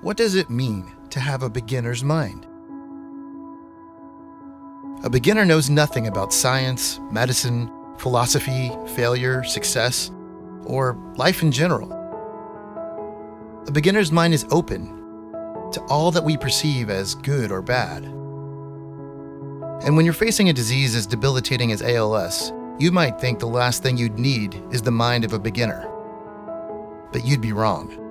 What does it mean to have a beginner's mind? A beginner knows nothing about science, medicine, philosophy, failure, success, or life in general. A beginner's mind is open to all that we perceive as good or bad. And when you're facing a disease as debilitating as ALS, you might think the last thing you'd need is the mind of a beginner. But you'd be wrong.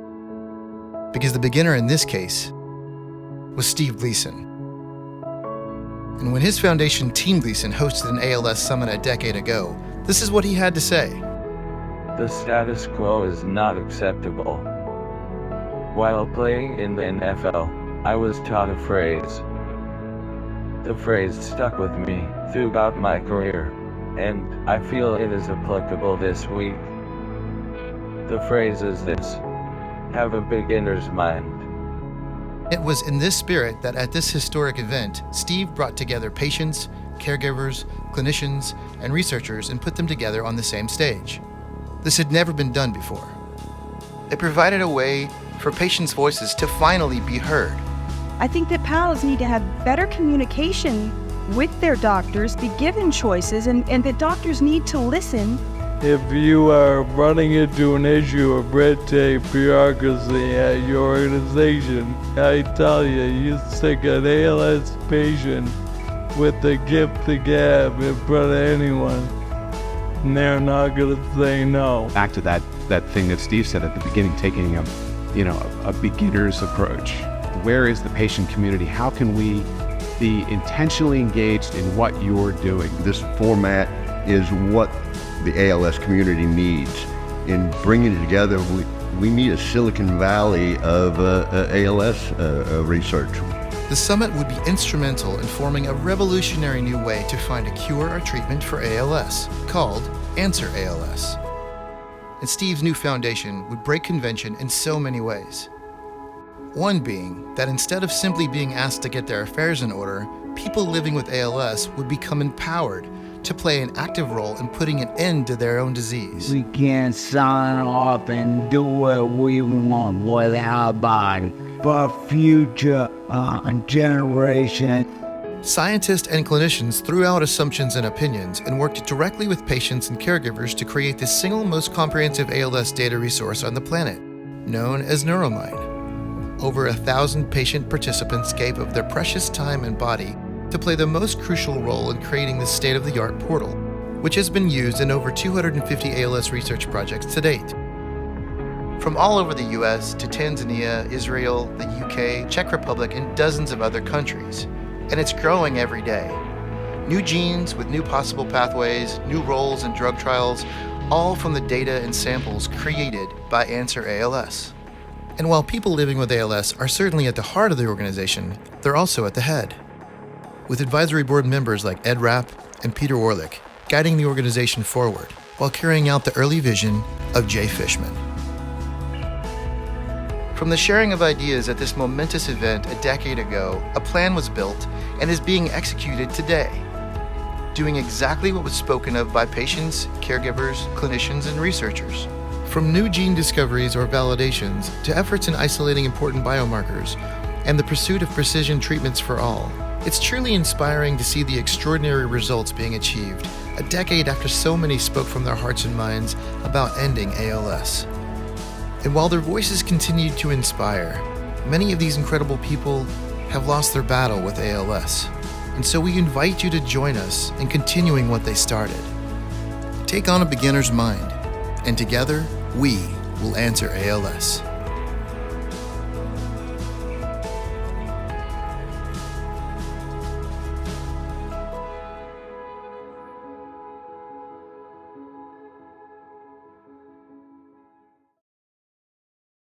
Because the beginner in this case was Steve Gleason. And when his foundation, Team Gleason, hosted an ALS summit a decade ago, this is what he had to say. The status quo is not acceptable. While playing in the NFL, I was taught a phrase. The phrase stuck with me throughout my career, and I feel it is applicable this week. The phrase is this: have a beginner's mind. It was in this spirit that at this historic event, Steve brought together patients, caregivers, clinicians, and researchers and put them together on the same stage. This had never been done before. It provided a way for patients' voices to finally be heard. I think that PALs need to have better communication with their doctors, be given choices, and that doctors need to listen. If you are running into an issue of red tape bureaucracy at your organization, I tell you, you stick an ALS patient with the gift of gab in front of anyone, and they're not going to say no. Back to that thing that Steve said at the beginning, taking a beginner's approach. Where is the patient community? How can we be intentionally engaged in what you're doing? This format is what the ALS community needs. In bringing it together, we need a Silicon Valley of ALS research. The summit would be instrumental in forming a revolutionary new way to find a cure or treatment for ALS, called Answer ALS. And Steve's new foundation would break convention in so many ways. One being that instead of simply being asked to get their affairs in order, people living with ALS would become empowered to play an active role in putting an end to their own disease. We can't sign off and do what we want with our body for future generation. Scientists and clinicians threw out assumptions and opinions and worked directly with patients and caregivers to create the single most comprehensive ALS data resource on the planet, known as NeuroMind. Over 1,000 patient participants gave of their precious time and body to play the most crucial role in creating this state-of-the-art portal, which has been used in over 250 ALS research projects to date. From all over the US to Tanzania, Israel, the UK, Czech Republic, and dozens of other countries. And it's growing every day. New genes with new possible pathways, new roles in drug trials, all from the data and samples created by Answer ALS. And while people living with ALS are certainly at the heart of the organization, they're also at the head, with advisory board members like Ed Rapp and Peter Orlick guiding the organization forward while carrying out the early vision of Jay Fishman. From the sharing of ideas at this momentous event a decade ago, a plan was built and is being executed today, doing exactly what was spoken of by patients, caregivers, clinicians, and researchers. From new gene discoveries or validations to efforts in isolating important biomarkers and the pursuit of precision treatments for all, it's truly inspiring to see the extraordinary results being achieved a decade after so many spoke from their hearts and minds about ending ALS. And while their voices continue to inspire, many of these incredible people have lost their battle with ALS. And so we invite you to join us in continuing what they started. Take on a beginner's mind, and together we will answer ALS.